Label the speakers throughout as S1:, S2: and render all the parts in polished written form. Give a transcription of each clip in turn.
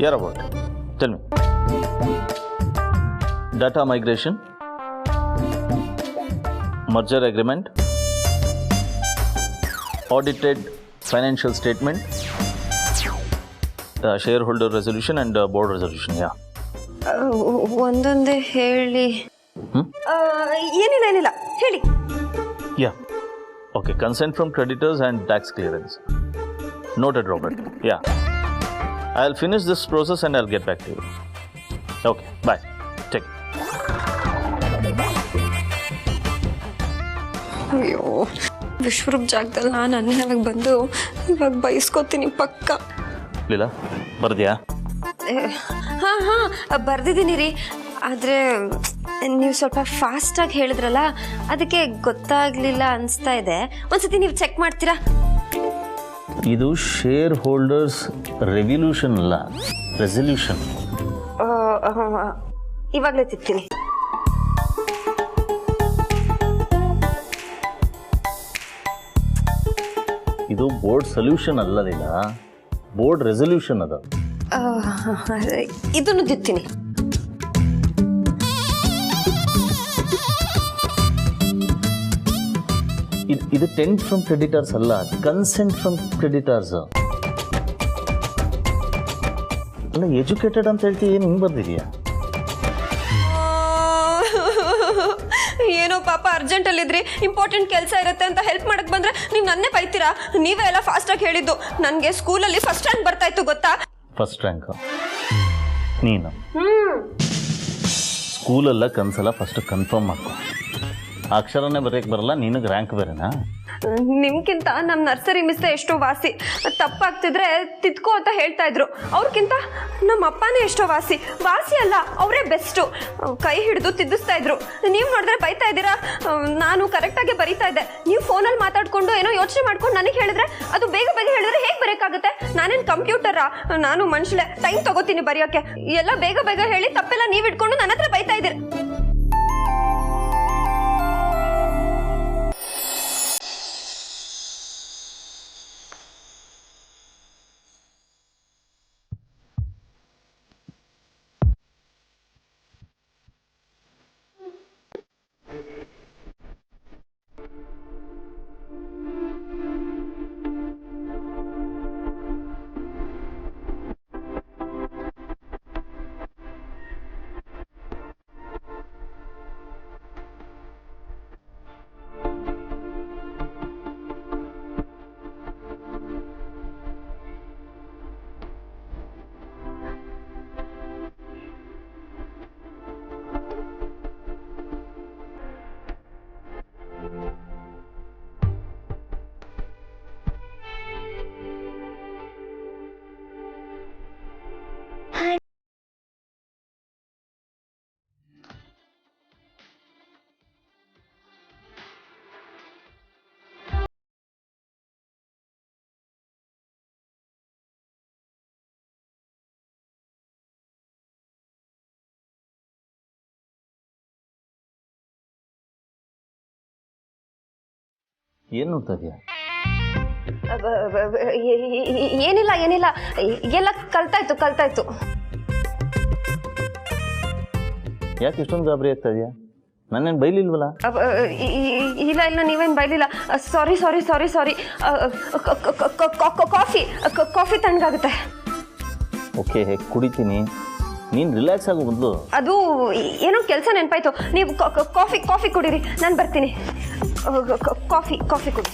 S1: Yeah, about. Tell me. Data migration, merger agreement, audited financial statement, shareholder resolution and board resolution. Yeah.
S2: ಒಂದೊಂದೇ ಹೇಳಿ. ಏನಿಲ್ಲ ಹೇಳಿ.
S1: Yeah. Okay. Consent from creditors and tax clearance. Noted, Robert. Yeah. I'll finish this process and I'll get back to you. Okay. Bye. Take care.
S2: ಅಯ್ಯೋ, ವಿಶ್ವರೂಪ್ ಜಾಗದಲ್ಲಿ ನಾನು ಅನ್ಯಾಯವಾಗಿ ಬಂದು ಇವಾಗ ಬಯಸ್ಕೋತೀನಿ ಪಕ್ಕ.
S1: ಲೀಲಾ ಬರ್ದ್ಯಾ?
S2: ಹಾಂ ಬರ್ದಿದ್ದೀನಿ ರೀ. ಆದರೆ ನೀವು ಸ್ವಲ್ಪ ಫಾಸ್ಟಾಗಿ ಹೇಳಿದ್ರಲ್ಲ, ಅದಕ್ಕೆ ಗೊತ್ತಾಗಲಿಲ್ಲ ಅನಿಸ್ತಾ ಇದೆ. ಒಂದ್ಸತಿ ನೀವು ಚೆಕ್ ಮಾಡ್ತೀರಾ?
S1: ಇದು ಶೇರ್ ಹೋಲ್ಡರ್ಸ್ ರೆವಲ್ಯೂಷನ್ ಅಲ್ಲ, ರೆಸಲ್ಯೂಷನ್.
S2: ಇವಾಗಲೇ ತಿರ್ತೀನಿ.
S1: ಇದು ಬೋರ್ಡ್ ಸೊಲ್ಯೂಷನ್ ಅಲ್ಲದಿಲ್ಲ, ಬೋರ್ಡ್ ರೆಸಲ್ಯೂಷನ್ ಅದು.
S2: ಇದನ್ನು ತಿರ್ತೀನಿ.
S1: ಇದು ಟೆಂಟ್ ಫ್ರಮ್ ಕ್ರೆಡಿಟರ್ಸ್ ಅಲ್ಲ, ಕನ್ಸೆಂಟ್ ಫ್ರಮ್ ಕ್ರೆಡಿಟರ್ಸ್. ಅಲ್ಲ, ಎಜುಕೇಟೆಡ್ ಅಂತ ಹೇಳ್ತೀವಿ, ಏನು ಹಿಂಗೆ ಬರ್ದಿದೆಯಾ?
S2: ಏನೋ ಪಾಪ ಅರ್ಜೆಂಟಲ್ಲಿದ್ರಿ, ಇಂಪಾರ್ಟೆಂಟ್ ಕೆಲಸ ಇರುತ್ತೆ ಅಂತ ಹೆಲ್ಪ್ ಮಾಡಕ್ಕೆ ಬಂದರೆ ನೀವು ನನ್ನೇ ಬೈತೀರಾ? ನೀವೇ ಎಲ್ಲ ಫಾಸ್ಟಾಗಿ ಹೇಳಿದ್ದು. ನನಗೆ ಸ್ಕೂಲಲ್ಲಿ ಫಸ್ಟ್ ರ್ಯಾಂಕ್ ಬರ್ತಾ ಇತ್ತು ಗೊತ್ತಾ?
S1: ಫಸ್ಟ್ ರ್ಯಾಂಕ್ ನೀನು? ಸ್ಕೂಲಲ್ಲ ಕನ್ಸಲ್ಲ, ಫಸ್ಟ್ ಕನ್ಫರ್ಮ್ ಮಾಡ್ಕೊ. ಅಕ್ಷರನೇ ಬರೆಯಕ್ಕೆ ಬರಲ್ಲ, ನಿನಗೆ ರ್ಯಾಂಕ್ ಬೇರೆನಾ?
S2: ನಿಮ್ಗಿಂತ ನಮ್ಮ ನರ್ಸರಿ ಮಿಸ್ ಎಷ್ಟೋ ವಾಸಿ. ತಪ್ಪಾಗ್ತಿದ್ರೆ ತಿದ್ಕೋ ಅಂತ ಹೇಳ್ತಾ ಇದ್ರು. ಅವ್ರಿಗಿಂತ ನಮ್ಮ ಅಪ್ಪನೇ ಎಷ್ಟೋ ವಾಸಿ ಅಲ್ಲ, ಅವರೇ ಬೆಸ್ಟು. ಕೈ ಹಿಡಿದು ತಿದ್ದಿಸ್ತಾ ಇದ್ರು. ನೀವು ನೋಡಿದ್ರೆ ಬೈತಾ ಇದ್ದೀರಾ. ನಾನು ಕರೆಕ್ಟಾಗಿ ಬರೀತಾ ಇದ್ದೆ, ನೀವು ಫೋನಲ್ಲಿ ಮಾತಾಡ್ಕೊಂಡು ಏನೋ ಯೋಚನೆ ಮಾಡ್ಕೊಂಡು ನನಗೆ ಹೇಳಿದ್ರೆ, ಅದು ಬೇಗ ಹೇಳಿದ್ರೆ ಹೇಗೆ ಬರೆಯೋಕ್ಕಾಗುತ್ತೆ? ನಾನೇನು ಕಂಪ್ಯೂಟರಾ? ನಾನು ಮನುಷ್ಯಳೆ, ಟೈಮ್ ತಗೋತೀನಿ ಬರೆಯೋಕ್ಕೆ. ಎಲ್ಲ ಬೇಗ ಹೇಳಿ ತಪ್ಪೆಲ್ಲ ನೀವು ಇಟ್ಕೊಂಡು ನನ್ನ ಹತ್ರ ಬೈತಾ ಇದ್ದೀರಿ.
S1: ಏನು ನೋಡ್ತಾ ಇದೆಯಾ?
S2: ಏನಿಲ್ಲ ಎಲ್ಲ ಕಲ್ತಾಯ್ತು.
S1: ಯಾಕೆ ಇಷ್ಟೊಂದು ಗಾಬರಿ ಆಗ್ತಾ ಇದೆಯಾ? ನನ್ನೇನು ಬೈಲಿಲ್ವಲ್ಲ?
S2: ಇಲ್ಲ ನೀವೇನು ಬೈಲಿಲ್ಲ. ಸಾರಿ. ಕಾಫಿ ತಣ್ಣಗಾಗುತ್ತೆ.
S1: ಓಕೆ, ಕುಡಿತೀನಿ. ನೀನು ರಿಲ್ಯಾಕ್ಸ್ ಆಗೋ ಮೊದಲು.
S2: ಅದು ಏನೋ ಕೆಲಸ ನೆನಪಾಯ್ತು. ನೀವು ಕಾಫಿ ಕುಡೀರಿ, ನಾನು ಬರ್ತೀನಿ. ಕಾಫಿ ಕುಡಿ.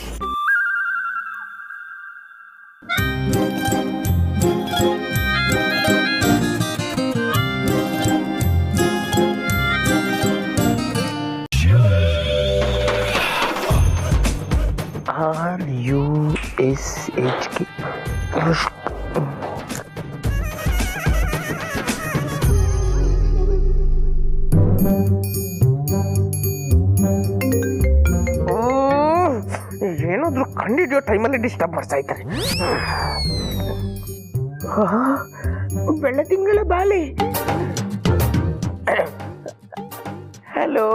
S3: RUSHK. ಏನಾದರೂ ಕಂಡಿಡಿಯೋ ಟೈಮಲ್ಲಿ ಡಿಸ್ಟರ್ಬ್ ಮಾಡ್ತಾ ಇದ್ದಾರೆ. ಬೆಳ್ಳ ತಿಂಗಳ ಬಾಲಿ. ಹಲೋ.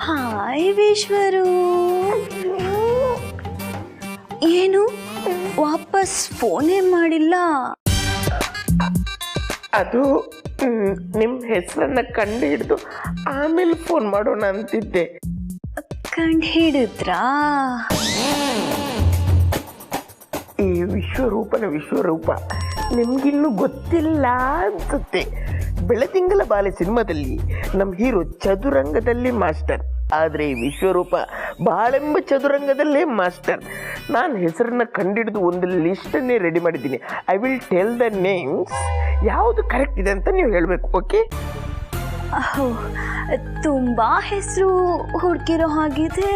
S4: ಹಾಯ್ ವಿಶ್ವರು. ಏನು ವಾಪಸ್ ಫೋನೇ ಮಾಡಿಲ್ಲ?
S3: ಅದು ನಿಮ್ಮ ಹೆಸರನ್ನ ಕಂಡು ಹಿಡಿದು ಆಮೇಲೆ ಫೋನ್ ಮಾಡೋಣ ಅಂತಿದ್ದೆ.
S2: ಕಂಡು ಹಿಡಿದ್ರಾ?
S3: ಈ ವಿಶ್ವರೂಪ ನಿಮ್ಗಿನ್ನೂ ಗೊತ್ತಿಲ್ಲ ಅನ್ಸುತ್ತೆ. ಬೆಳದಿಂಗಳ ಬಾಲೆ ಸಿನಿಮಾದಲ್ಲಿ ನಮ್ಮ ಹೀರೋ ಚದುರಂಗದಲ್ಲಿ ಮಾಸ್ಟರ್, ಆದರೆ ಈ ವಿಶ್ವರೂಪ ಬಾಳೆಂಬ ಚದುರಂಗದಲ್ಲೇ ಮಾಸ್ಟರ್. ನಾನು ಹೆಸರನ್ನ ಕಂಡಿಡಿದು ಒಂದು ಲಿಸ್ಟನ್ನೇ ರೆಡಿ ಮಾಡಿದ್ದೀನಿ. I will tell the names. ಯಾವುದು ಕರೆಕ್ಟ್ ಇದೆ ಅಂತ ನೀವು ಹೇಳಬೇಕು. ಓಕೆ?
S2: ತುಂಬಾ ಹೆಸರು ಹುಡುಕಿರೋ ಹಾಗಿದೆ.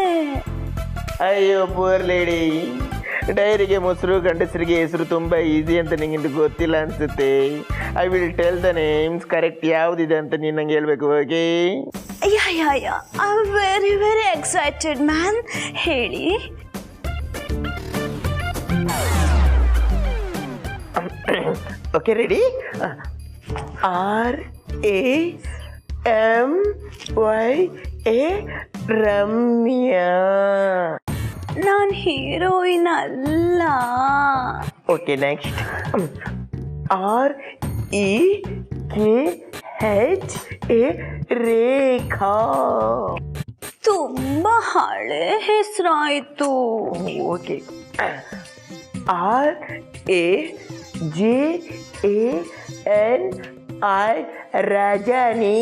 S3: ಅಯ್ಯೋ ಪೂರ್ ಲೇಡಿ, ಡೈರಿಗೆ ಮೊಸರು ಗಂಡಸರಿಗೆ ಹೆಸರು ತುಂಬ ಈಸಿ ಅಂತ ನಿಂಗೆ ಗೊತ್ತಿಲ್ಲ ಅನ್ಸುತ್ತೆ. I will tell the names. Correct ಯಾವುದಿದೆ ಅಂತ ನೀನು ನಂಗೆ ಹೇಳ್ಬೇಕು. Okay?
S2: I am very very excited man. ಹೇಳಿ.
S3: Okay, ready? RAMYA ರಮ್ಯಾ.
S2: ನಾನು ಹೀರೋಯಿನ್ ಅಲ್ಲ.
S3: Okay, next. REKHA ರೇಖಾ.
S2: ತುಂಬಾ ಹಳೆ ಹೆಸರಾಯ್ತು.
S3: ಓಕೆ. RAJANI ರಜನಿ.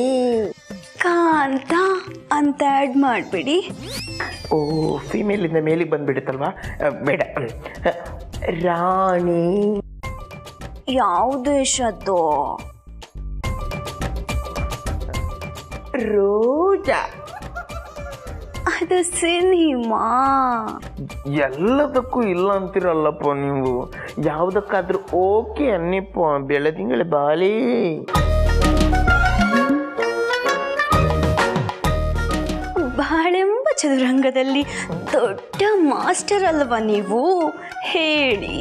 S2: ಕಾಂತ ಅಂತ ಆ್ಯಡ್ ಮಾಡಿಬಿಡಿ.
S3: ಓ, ಫಿಮೇಲಿಂದ ಮೇಲಿಗೆ ಬಂದ್ಬಿಡುತ್ತಲ್ವಾ? ಬೇಡ. ರಾಣಿ.
S2: ಯಾವ ದೇಶದ್ದು?
S3: ರೋಜಾ.
S2: ಅದು ಸಿನಿಮಾ.
S3: ಎಲ್ಲದಕ್ಕೂ ಇಲ್ಲ ಅಂತಿರಲ್ಲಪ್ಪ ನೀವು. ಯಾವುದಕ್ಕಾದ್ರೂ ಓಕೆ ಅನ್ನಿಪ್ಪ. ಬೆಳದಿಂಗಳ ಬಾಲಿ.
S2: ಬಾಳೆಂಬ ಚದುರಂಗದಲ್ಲಿ ದೊಡ್ಡ ಮಾಸ್ಟರ್ ಅಲ್ವಾ ನೀವು? ಹೇಳಿ.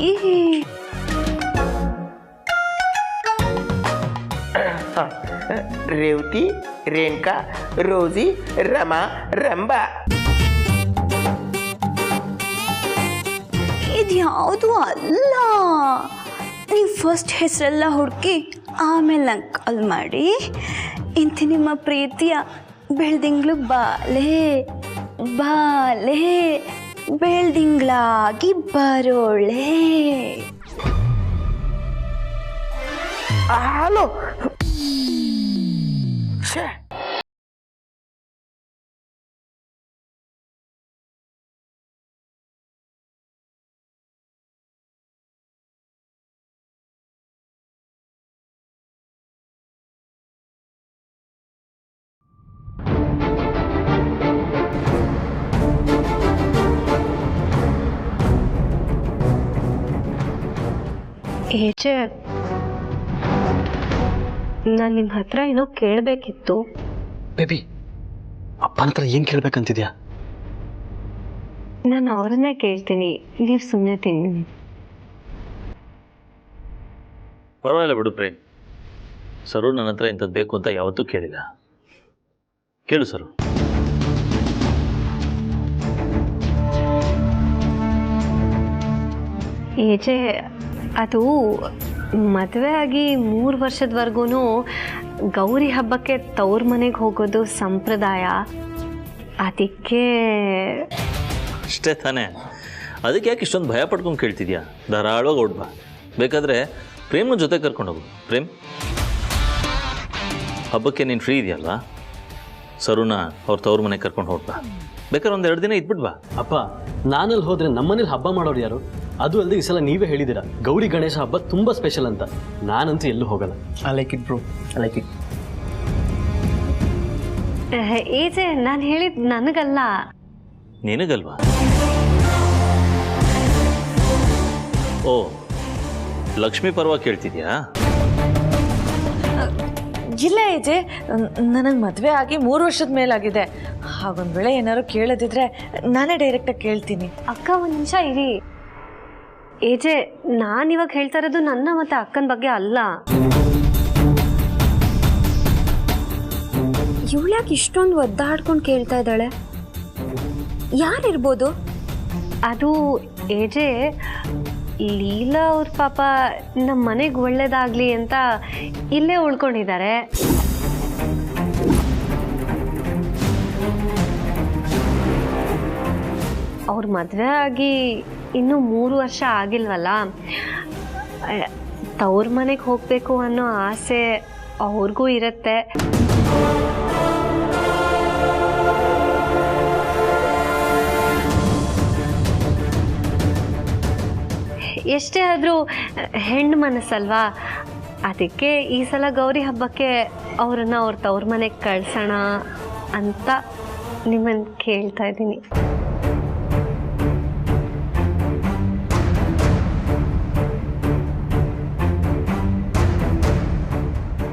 S3: ರೇವತಿ, ರೇಣುಕಾ, ರೋಸಿ, ರಮಾ, ರಂಬಾ.
S2: ಇದ್ಯಾವುದು ಅಲ್ಲ. ನೀವು ಫಸ್ಟ್ ಹೆಸರೆಲ್ಲ ಹುಡುಕಿ ಆಮೇಲೆ ನಂಗೆ ಕಾಲ್ ಮಾಡಿ. ಇಂಥ ನಿಮ್ಮ ಪ್ರೀತಿಯ ಬೆಳ್ದಿಂಗ್ಳು ಬಾಲೆ ಬಾಲೆ ಬೆಳ್ದಿಂಗ್ಳಾಗಿ ಬರೋಳೆ.
S3: ಹಲೋ.
S2: ಏಜೆ, ನಾನು ನಿಮ್ಮ ಹತ್ರ ಏನೋ ಕೇಳಬೇಕಿತ್ತು.
S4: ಬೇಬಿ, ಅಪ್ಪನ ಹತ್ರ ಏನು ಕೇಳ್ಬೇಕಂತಿದ್ಯಾ?
S2: ನಾನು ಅವ್ರನ್ನೇ ಕೇಳ್ತೀನಿ, ನೀವು ಸುಮ್ಮನೆ ತಿನ್ನಿ.
S1: ಪರವಾಗಿಲ್ಲ ಬಿಡು ಪ್ರೇಮ್. ಸರು ನನ್ನ ಹತ್ರ ಇಂಥದ್ದು ಬೇಕು ಅಂತ ಯಾವತ್ತೂ ಕೇಳಿಲ್ಲ. ಕೇಳು ಸರು.
S5: ಏಜೆ, ಅದು ಮದುವೆ ಆಗಿ 3 ವರ್ಷದವರೆಗೂ ಗೌರಿ ಹಬ್ಬಕ್ಕೆ ತವ್ರ ಮನೆಗೆ ಹೋಗೋದು ಸಂಪ್ರದಾಯ. ಅದಕ್ಕೆ
S1: ಅಷ್ಟೇ ತಾನೇ. ಅದಕ್ಕೆ ಯಾಕೆ ಇಷ್ಟೊಂದು ಭಯ ಪಡ್ಕೊಂಡು ಕೇಳ್ತಿದ್ಯಾ? ಧಾರಾಳವಾಗಿ ಓಡ್ಬಾ. ಬೇಕಾದರೆ ಪ್ರೇಮನ ಜೊತೆ ಕರ್ಕೊಂಡೋಗು. ಪ್ರೇಮ್, ಹಬ್ಬಕ್ಕೆ ನೀನು ಫ್ರೀ ಇದೆಯಲ್ವಾ? ಸರುನ ಅವ್ರ ತವ್ರ ಮನೆಗೆ ಕರ್ಕೊಂಡು ಹೋಗ್ಬಾ. ಬೇಕಾದ್ರೆ 1-2 ದಿನ ಇದ್ಬಿಡ್ಬಾ.
S4: ಅಪ್ಪ, ನಾನಲ್ಲಿ ಹೋದರೆ ನಮ್ಮನೇಲಿ ಹಬ್ಬ ಮಾಡೋರು ಯಾರು? ಅದು ಅಲ್ಲದೆ ಈ ಸಲ ನೀವೇ ಹೇಳಿದ್ದೀರಾ ಗೌರಿ ಗಣೇಶ ಹಬ್ಬ ತುಂಬ ಸ್ಪೆಷಲ್ ಅಂತ. ನಾನಂತೂ ಎಲ್ಲೂ ಹೋಗಲ್ಲ. I like it bro, I like it.
S5: ಏಜೆ, ನಾನು ಹೇಳಿದ್ದು ನನಗಲ್ಲ.
S1: ನಿನಗಲ್ವಾ? ಓ, ಲಕ್ಷ್ಮೀ ಪರವಾಗಿ ಕೇಳ್ತಿದ್ಯಾ?
S6: ಇಲ್ಲ ಏಜೆ, ನನಗೆ ಮದುವೆ ಆಗಿ 3 ವರ್ಷದ ಮೇಲಾಗಿದೆ. ಹಾಗೊಂದು ವೇಳೆ ಏನಾದ್ರು ಕೇಳೋದಿದ್ರೆ ನಾನೇ ಡೈರೆಕ್ಟಾಗಿ ಕೇಳ್ತೀನಿ.
S5: ಅಕ್ಕ, ಒಂದು ನಿಮಿಷ ಇರಿ. ಏಜೆ, ನಾನಿವಾಗ ಹೇಳ್ತಾ ಇರೋದು ನನ್ನ ಮತ್ತು ಅಕ್ಕನ ಬಗ್ಗೆ ಅಲ್ಲ.
S2: ಇವಳ್ಯಾಕೆ ಇಷ್ಟೊಂದು ಒದ್ದಾಡ್ಕೊಂಡು ಕೇಳ್ತಾ ಇದ್ದಾಳೆ? ಯಾರಿರ್ಬೋದು?
S5: ಅದು ಏಜೆ, ಲೀಲಾ ಅವ್ರ ಪಾಪ ನಮ್ಮ ಮನೆಗೆ ಒಳ್ಳೇದಾಗಲಿ ಅಂತ ಇಲ್ಲೇ ಉಳ್ಕೊಂಡಿದ್ದಾರೆ. ಅವ್ರ ಮದುವೆ ಆಗಿ ಇನ್ನೂ 3 ವರ್ಷ ಆಗಿಲ್ವಲ್ಲ, ತವ್ರ ಮನೆಗೆ ಹೋಗಬೇಕು ಅನ್ನೋ ಆಸೆ ಅವ್ರಿಗೂ ಇರುತ್ತೆ. ಎಷ್ಟೇ ಆದರೂ ಹೆಣ್ಣು ಮನಸ್ಸಲ್ವಾ, ಅದಕ್ಕೆ ಈ ಸಲ ಗೌರಿ ಹಬ್ಬಕ್ಕೆ ಅವರನ್ನು ಅವ್ರ ತವ್ರ ಮನೆಗೆ ಕಳ್ಸೋಣ ಅಂತ ನಿಮ್ಮನ್ನು ಕೇಳ್ತಾ ಇದ್ದೀನಿ.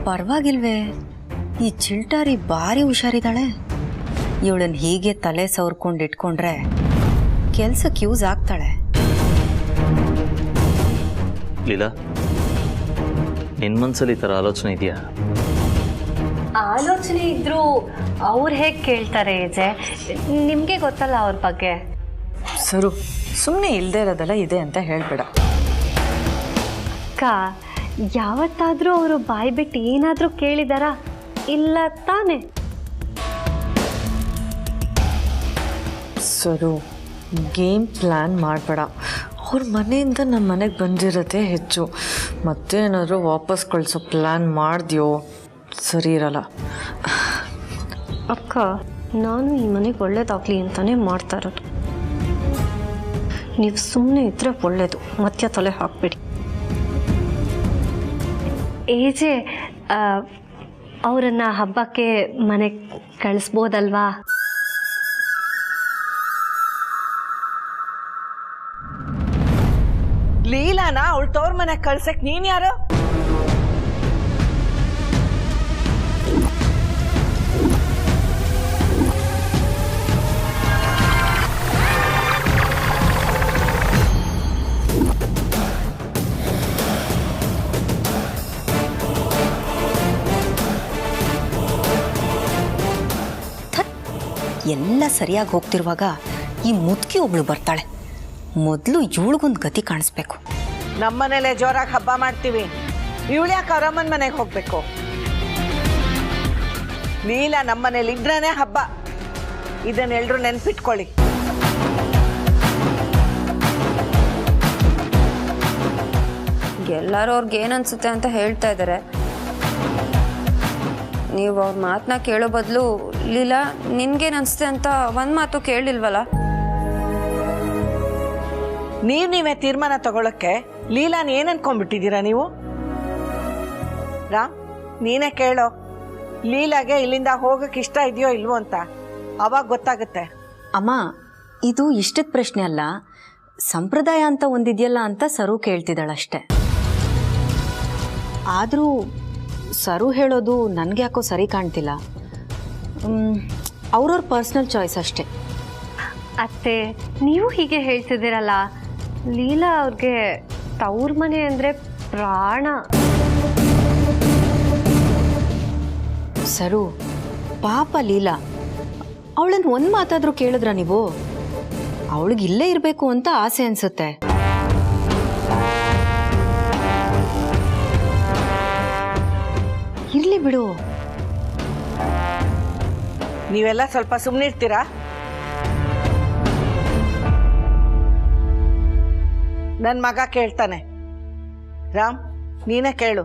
S7: ಪರವಾಗಿಲ್ವೇ, ಈ ಚಿಲ್ಟಾರಿ ಭಾರಿ ಹುಷಾರಿದ್ದಾಳೆ. ಇವಳನ್ನ ಹೀಗೆ ತಲೆ ಸವರ್ಕೊಂಡು ಇಟ್ಕೊಂಡ್ರೆ ಕೆಲ್ಸಕ್ಕೆ ಯೂಸ್ ಆಗ್ತಾಳೆ.
S1: ಲೀಲಾ, ನಿನ್ನ ಮನಸ್ಸಲ್ಲಿ ಈ ಥರ ಆಲೋಚನೆ ಇದೆಯಾ?
S5: ಆಲೋಚನೆ ಇದ್ರೂ ಅವ್ರು ಹೇಗೆ ಕೇಳ್ತಾರೆ ಏಜೆ? ನಿಮಗೆ ಗೊತ್ತಲ್ಲ ಅವ್ರ ಬಗ್ಗೆ.
S6: ಸರು, ಸುಮ್ಮನೆ ಇಲ್ಲದೆ ಇರೋದೆಲ್ಲ ಇದೆ ಅಂತ ಹೇಳ್ಬೇಡ.
S5: ಅಕ್ಕ, ಯಾವತ್ತಾದರೂ ಅವರು ಬಾಯಿ ಬಿಟ್ಟು ಏನಾದರೂ ಕೇಳಿದಾರಾ? ಇಲ್ಲ ತಾನೆ?
S6: ಸರು, ಗೇಮ್ ಪ್ಲ್ಯಾನ್ ಮಾಡಬೇಡ. ಅವ್ರ ಮನೆಯಿಂದ ನಮ್ಮ ಮನೆಗೆ ಬಂದಿರೋದೇ ಹೆಚ್ಚು. ಮತ್ತೇನಾದರೂ ವಾಪಸ್ ಕಳಿಸೋ ಪ್ಲ್ಯಾನ್ ಮಾಡಿದ್ಯೋ ಸರಿ ಇರಲ್ಲ.
S5: ಅಕ್ಕ, ನಾನು ಈ ಮನೆಗೆ ಒಳ್ಳೇದಾಗಲಿ ಅಂತಲೇ ಮಾಡ್ತಾ ಇರೋದು. ನೀವು ಸುಮ್ಮನೆ ಇದ್ದರೆ ಒಳ್ಳೇದು, ಮತ್ತೆ ತಲೆ ಹಾಕ್ಬಿಡಿ. ಏಜೆ, ಅವರನ್ನು ಹಬ್ಬಕ್ಕೆ ಮನೆಗೆ ಕಳಿಸ್ಬೋದಲ್ವಾ?
S6: ಲೀಲಾನ ಅವಳು ತವ್ರ ಮನೆಗೆ ಕಳ್ಸಕ್ ನೀನ್ ಯಾರು?
S7: ಎಲ್ಲ ಸರಿಯಾಗಿ ಹೋಗ್ತಿರುವಾಗ ಈ ಮುದುಕಿ ಒಬ್ಳು ಬರ್ತಾಳೆ. ಮೊದಲು ಇವಳಿಗೊಂದು ಗತಿ ಕಾಣಿಸ್ಬೇಕು.
S6: ನಮ್ಮನೇಲೆ ಜೋರಾಗಿ ಹಬ್ಬ ಮಾಡ್ತೀವಿ, ಇವಳು ಯಾಕೆ ಅರಮ್ಮನ ಮನೆಗೆ ಹೋಗ್ಬೇಕು? ಲೀಲಾ ನಮ್ಮನೇಲಿ ಇದ್ರೇನೆ ಹಬ್ಬ, ಇದನ್ನೆಲ್ಲರೂ ನೆನ್ಪಿಟ್ಕೊಳ್ಳಿ.
S8: ಎಲ್ಲರೂ ಅವ್ರಿಗೆ ಏನನ್ಸುತ್ತೆ ಅಂತ ಹೇಳ್ತಾ ಇದ್ದಾರೆ. ನೀವು ಅವ್ರ ಮಾತನ್ನ ಕೇಳೋ ಬದಲು ಲೀಲಾ ನಿನ್ಗೇನು ಅನಿಸುತ್ತೆ ಅಂತ ಒಂದು ಮಾತು ಕೇಳಿಲ್ವಲ್ಲ?
S6: ನೀವೇ ತೀರ್ಮಾನ ತಗೊಳಕ್ಕೆ ಲೀಲಾನ ಏನ್ ಅನ್ಕೊಂಡ್ಬಿಟ್ಟಿದ್ದೀರಾ ನೀವು? ರಾಮ್, ನೀನೇ ಕೇಳೋ, ಲೀಲಾಗೆ ಇಲ್ಲಿಂದ ಹೋಗಕ್ಕೆ ಇಷ್ಟ ಇದೆಯೋ ಇಲ್ವೋ ಅಂತ. ಅವಾಗ ಗೊತ್ತಾಗುತ್ತೆ.
S7: ಅಮ್ಮ, ಇದು ಇಷ್ಟದ ಪ್ರಶ್ನೆ ಅಲ್ಲ, ಸಂಪ್ರದಾಯ ಅಂತ ಒಂದಿದೆಯಲ್ಲ ಅಂತ ಸರು ಕೇಳ್ತಿದ್ದಾಳಷ್ಟೆ. ಆದರೂ ಸರು ಹೇಳೋದು ನನಗೆ ಯಾಕೋ ಸರಿ ಕಾಣ್ತಿಲ್ಲ. ಅವ್ರವ್ರ ಪರ್ಸ್ನಲ್ ಚಾಯ್ಸ್ ಅಷ್ಟೆ.
S5: ಅತ್ತೆ, ನೀವು ಹೀಗೆ ಹೇಳ್ತಿದ್ದೀರಲ್ಲ, ಲೀಲಾ ಅವ್ರಿಗೆ ತವ್ರ ಮನೆ ಅಂದರೆ ಪ್ರಾಣ.
S7: ಸರು, ಪಾಪ ಲೀಲಾ, ಅವಳನ್ನು ಒಂದು ಮಾತಾದರೂ ಕೇಳಿದ್ರ ನೀವು? ಅವಳಿಗೆ ಇಲ್ಲೇ ಇರಬೇಕು ಅಂತ ಆಸೆ ಅನ್ಸುತ್ತೆ. ಇರ್ಲಿ ಬಿಡು.
S6: ನೀವೆಲ್ಲ ಸ್ವಲ್ಪ ಸುಮ್ಮನಿರ್ತೀರಾ? ನನ್ನ ಮಗ ಕೇಳ್ತಾನೆ. ರಾಮ್, ನೀನೇ ಕೇಳು.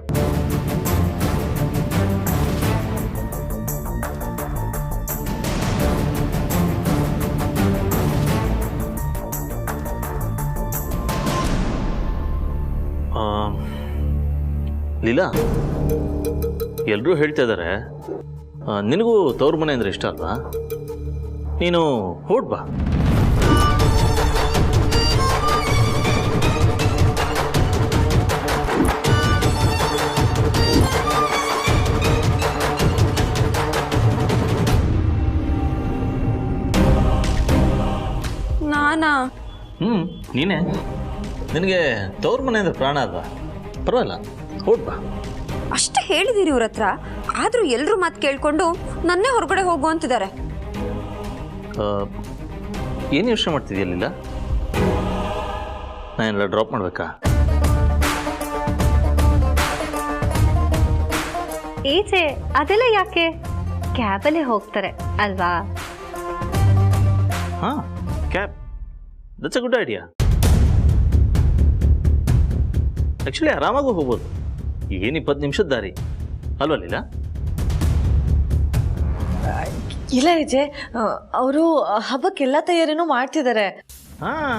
S1: ಲೀಲಾ, ಎಲ್ಲರೂ ಹೇಳ್ತಾ ಇದ್ದಾರೆ ನಿನಗೂ ತವ್ರ ಮನೆ ಅಂದರೆ ಇಷ್ಟ ಅಲ್ವಾ? ನೀನು ಹೊರಡ್ ಬಾ.
S8: ನಾನಾ?
S1: ನೀನೇ. ನಿನಗೆ ತವ್ರ ಮನೆ ಅಂದರೆ ಪ್ರಾಣ ಅಲ್ವಾ? ಪರವಾಗಿಲ್ಲ, ಹೊರಡ್ ಬಾ.
S8: ಅಷ್ಟೇ ಹೇಳಿದ್ದೀರಿ ಇವ್ರ ಹತ್ರ, ಆದರೂ ಎಲ್ಲರೂ ಮಾತು ಕೇಳ್ಕೊಂಡು ನನ್ನೇ ಹೊರಗಡೆ ಹೋಗು ಅಂತಿದ್ದಾರೆ.
S1: ಏನು ಯೋಚನೆ ಮಾಡ್ತಿದ್ಯಾ ಲೀಲಾ? ನಾನೆಲ್ಲ ಡ್ರಾಪ್ ಮಾಡಬೇಕಾ?
S5: ಈಚೆ ಅದೆಲ್ಲ ಯಾಕೆ, ಕ್ಯಾಬಲ್ಲೇ ಹೋಗ್ತಾರೆ ಅಲ್ವಾ?
S1: ಹಾಂ, cab, that's a good idea. Actually ಆರಾಮಾಗೂ ಹೋಗ್ಬೋದು, ಏನು 20 ನಿಮಿಷದ ದಾರಿ ಅಲ್ವಾ ಲೀಲಾ?
S6: ಇಲ್ಲ ವಿಜಯ್, ಅವರು ಹಬ್ಬಕ್ಕೆಲ್ಲ ತಯಾರಿನೂ ಮಾಡ್ತಿದ್ದಾರೆ.
S1: ಹಾಂ,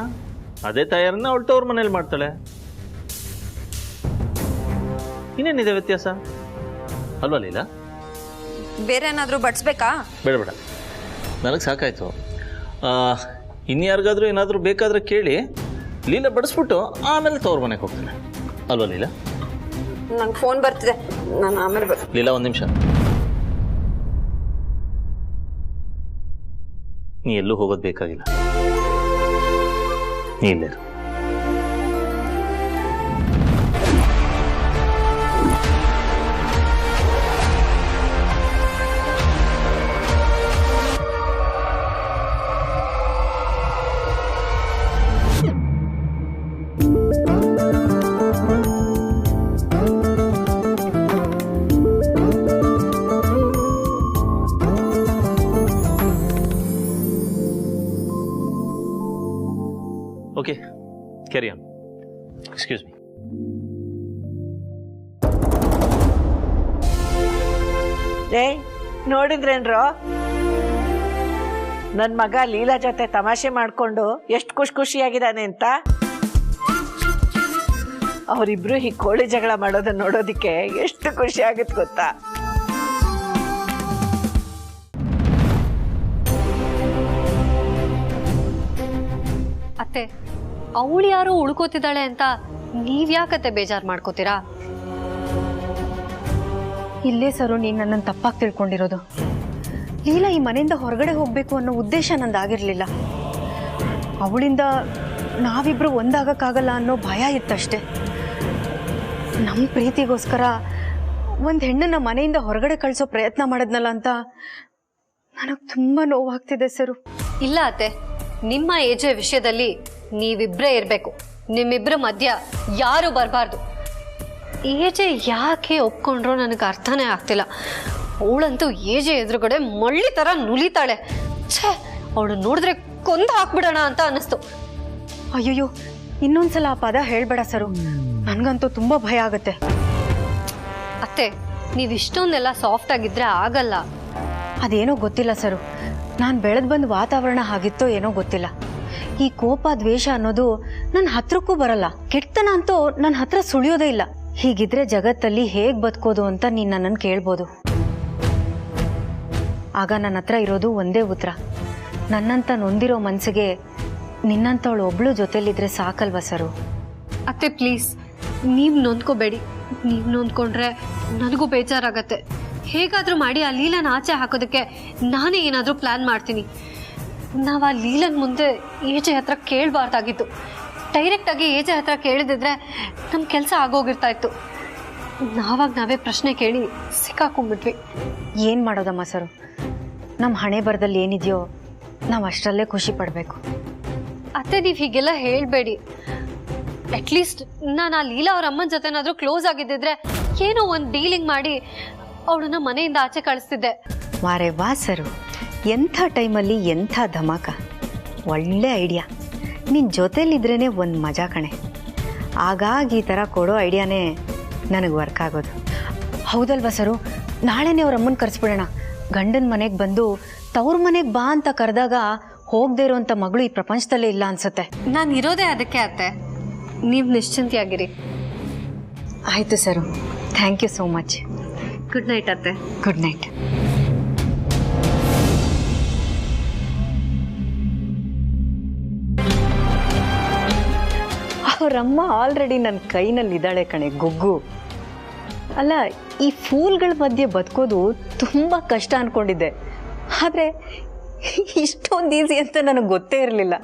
S1: ಅದೇ ತಯಾರನ್ನ ಅವಳು ತವ್ರ ಮನೇಲಿ ಮಾಡ್ತಾಳೆ. ಇನ್ನೇನಿದೆ ವ್ಯತ್ಯಾಸ ಅಲ್ವಾ ಲೀಲಾ?
S8: ಬೇರೆ ಏನಾದರೂ ಬಡಿಸ್ಬೇಕಾ?
S1: ಬೇಡ ಬೇಡ, ನನಗೆ ಸಾಕಾಯ್ತು. ಇನ್ಯಾರಿಗಾದ್ರೂ ಏನಾದರೂ ಬೇಕಾದ್ರೆ ಕೇಳಿ ಲೀಲಾ ಬಡಿಸ್ಬಿಟ್ಟು ಆಮೇಲೆ ತವ್ರ ಮನೆಗೆ ಹೋಗ್ತಾನೆ ಅಲ್ವಾ ಲೀಲಾ?
S8: ನಂಗೆ ಫೋನ್ ಬರ್ತಿದೆ, ನಾನು ಆಮೇಲೆ
S1: ಲೀಲಾ ಒಂದು ನಿಮಿಷ, ನೀ ಎಲ್ಲೂ ಹೋಗೋದು ಬೇಕಾಗಿಲ್ಲ, ನೀ ಇಲ್ಲೇ ಇರು. Okay, carry on. Excuse me.
S9: ನೋಡಿದ್ರೇನ್ರೋ, ನನ್ನ ಮಗ ಲೀಲಾ ಜೊತೆ ತಮಾಷೆ ಮಾಡಿಕೊಂಡು ಎಷ್ಟು ಖುಷಿಯಾಗಿದ್ದಾನೆ ಅಂತ. ಅವರಿಬ್ರು ಈ ಕೋಳಿ ಜಗಳ ಮಾಡೋದನ್ನ ನೋಡೋದಕ್ಕೆ ಎಷ್ಟು ಖುಷಿ ಆಗುತ್ತೆ ಗೊತ್ತಾ?
S5: ಅತ್ತೆ, ಅವಳು ಯಾರೋ ಉಳ್ಕೋತಿದ್ದಾಳೆ ಅಂತ ನೀವ್ಯಾಕತ್ತೆ ಬೇಜಾರು ಮಾಡ್ಕೋತೀರಾ?
S7: ಇಲ್ಲೇ ಸರು ನೀನು ನನ್ನನ್ನು ತಪ್ಪಾಗಿ ತಿಳ್ಕೊಂಡಿರೋದು. ಲೀಲಾ ಈ ಮನೆಯಿಂದ ಹೊರಗಡೆ ಹೋಗಬೇಕು ಅನ್ನೋ ಉದ್ದೇಶ ನಂದಾಗಿರಲಿಲ್ಲ. ಅವಳಿಂದ ನಾವಿಬ್ರು ಒಂದಾಗಕ್ಕಾಗಲ್ಲ ಅನ್ನೋ ಭಯ ಇತ್ತಷ್ಟೆ. ನಮ್ಮ ಪ್ರೀತಿಗೋಸ್ಕರ ಒಂದು ಹೆಣ್ಣನ್ನು ಮನೆಯಿಂದ ಹೊರಗಡೆ ಕಳಿಸೋ ಪ್ರಯತ್ನ ಮಾಡಿದ್ನಲ್ಲ ಅಂತ ನನಗೆ ತುಂಬ ನೋವಾಗ್ತಿದೆ ಸರು.
S5: ಇಲ್ಲ ಅತ್ತೆ, ನಿಮ್ಮ ಏಜೆ ವಿಷಯದಲ್ಲಿ ನೀವಿಬ್ಬರೇ ಇರಬೇಕು. ನಿಮ್ಮಿಬ್ಬರ ಮಧ್ಯ ಯಾರು ಬರಬಾರ್ದು. ಏಜೆ ಯಾಕೆ ಒಪ್ಕೊಂಡ್ರೋ ನನಗೆ ಅರ್ಥನೇ ಆಗ್ತಿಲ್ಲ. ಅವಳಂತೂ ಏಜೆ ಎದುರುಗಡೆ ಮಳ್ಳಿ ಥರ ನುಲಿತಾಳೆ. ಛೇ, ಅವಳು ನೋಡಿದ್ರೆ ಕೊಂದು ಹಾಕ್ಬಿಡೋಣ ಅಂತ ಅನ್ನಿಸ್ತು.
S7: ಅಯ್ಯಯ್ಯೋ, ಇನ್ನೊಂದ್ಸಲ ಆ ಪದ ಹೇಳ್ಬೇಡ ಸರು, ನನಗಂತೂ ತುಂಬ ಭಯ ಆಗುತ್ತೆ.
S5: ಅತ್ತೆ, ನೀವು ಇಷ್ಟೊಂದೆಲ್ಲ ಸಾಫ್ಟ್ ಆಗಿದ್ರೆ ಆಗಲ್ಲ.
S7: ಅದೇನೋ ಗೊತ್ತಿಲ್ಲ ಸರು, ನಾನು ಬೆಳೆದು ಬಂದ ವಾತಾವರಣ ಹಾಗಿತ್ತೋ ಏನೋ ಗೊತ್ತಿಲ್ಲ. ಈ ಕೋಪ ದ್ವೇಷ ಅನ್ನೋದು ನನ್ನ ಹತ್ರಕ್ಕೂ ಬರಲ್ಲ. ಕೆಟ್ಟತನ ಅಂತೂ ನನ್ನ ಹತ್ರ ಸುಳಿಯೋದೇ ಇಲ್ಲ. ಹೀಗಿದ್ರೆ ಜಗತ್ತಲ್ಲಿ ಹೇಗೆ ಬದುಕೋದು ಅಂತ ನೀನು ನನ್ನನ್ನು ಕೇಳ್ಬೋದು. ಆಗ ನನ್ನ ಹತ್ರ ಇರೋದು ಒಂದೇ ಉತ್ತರ, ನನ್ನಂತ ನೊಂದಿರೋ ಮನಸ್ಸಿಗೆ ನಿನ್ನಂಥವಳು ಒಬ್ಳು ಜೊತೆಲಿದ್ರೆ ಸಾಕಲ್ವ ಸರು?
S5: ಅತ್ತೆ ಪ್ಲೀಸ್, ನೀವು ನೊಂದ್ಕೋಬೇಡಿ. ನೀವು ನೊಂದ್ಕೊಂಡ್ರೆ ನನಗೂ ಬೇಜಾರಾಗತ್ತೆ. ಹೇಗಾದರೂ ಮಾಡಿ ಆ ಲೀಲನ ಆಚೆ ಹಾಕೋದಕ್ಕೆ ನಾನೇ ಏನಾದರೂ ಪ್ಲ್ಯಾನ್ ಮಾಡ್ತೀನಿ. ನಾವು ಆ ಲೀಲನ ಮುಂದೆ ಏಜೆ ಹತ್ರ ಕೇಳಬಾರ್ದಾಗಿತ್ತು. ಡೈರೆಕ್ಟಾಗಿ ಏಜೆ ಹತ್ರ ಕೇಳಿದಿದ್ರೆ ನಮ್ಮ ಕೆಲಸ ಆಗೋಗಿರ್ತಾ ಇತ್ತು. ನಾವೇ ಪ್ರಶ್ನೆ ಕೇಳಿ ಸಿಕ್ಕಾಕೊಂಡ್ಬಿಟ್ವಿ.
S7: ಏನು ಮಾಡೋದಮ್ಮ ಸರು, ನಮ್ಮ ಹಣೆ ಬರದಲ್ಲಿ ಏನಿದೆಯೋ ನಾವು ಅಷ್ಟರಲ್ಲೇ ಖುಷಿ ಪಡಬೇಕು.
S5: ಅತ್ತೆ, ನೀವು ಹೀಗೆಲ್ಲ ಹೇಳಬೇಡಿ. ಅಟ್ಲೀಸ್ಟ್ ನಾನು ಆ ಲೀಲಾ ಅವ್ರ ಅಮ್ಮನ ಜೊತೆನಾದರೂ ಕ್ಲೋಸ್ ಆಗಿದ್ದಿದ್ರೆ ಏನೋ ಒಂದು ಡೀಲಿಂಗ್ ಮಾಡಿ ಅವಳನ್ನ ಮನೆಯಿಂದ ಆಚೆ ಕಳಿಸ್ತಿದ್ದೆ.
S7: ವಾರೆ ವಾ ಸರು, ಎಂಥ ಟೈಮಲ್ಲಿ ಎಂಥ ಧಮಾಕ. ಒಳ್ಳೆ ಐಡಿಯಾ. ನಿನ್ನ ಜೊತೆಲಿದ್ರೇ ಒಂದು ಮಜಾ ಕಣೆ. ಆಗಾಗ ಈ ಥರ ಕೊಡೋ ಐಡಿಯಾನೇ ನನಗೆ ವರ್ಕ್ ಆಗೋದು. ಹೌದಲ್ವ ಸರು? ನಾಳೆನೇ ಅವ್ರ ಅಮ್ಮನ ಕರೆಸ್ಬಿಡೋಣ. ಗಂಡನ ಮನೆಗೆ ಬಂದು ತವ್ರ ಮನೆಗೆ ಬಾ ಅಂತ ಕರೆದಾಗ ಹೋಗದೆ ಇರೋಂಥ ಮಗಳು ಈ ಪ್ರಪಂಚದಲ್ಲೇ ಇಲ್ಲ ಅನ್ಸುತ್ತೆ.
S5: ನಾನು ಇರೋದೇ ಅದಕ್ಕೆ ಅತ್ತೆ, ನೀವು ನಿಶ್ಚಿಂತೆಯಾಗಿರಿ.
S7: ಆಯಿತು sir, thank you so much.
S5: Good night ಅತ್ತೆ.
S7: Good night. ಅವರಮ್ಮ ಆಲ್ರೆಡಿ ನನ್ನ ಕೈನಲ್ಲಿದ್ದಾಳೆ ಕಣೆ ಗುಗ್ಗು. ಅಲ್ಲ, ಈ ಫೂಲ್ಗಳ ಮಧ್ಯೆ ಬದುಕೋದು ತುಂಬ ಕಷ್ಟ ಅಂದ್ಕೊಂಡಿದ್ದೆ. ಆದರೆ ಇಷ್ಟೊಂದು ಈಸಿ ಅಂತ ನನಗೆ ಗೊತ್ತೇ ಇರಲಿಲ್ಲ.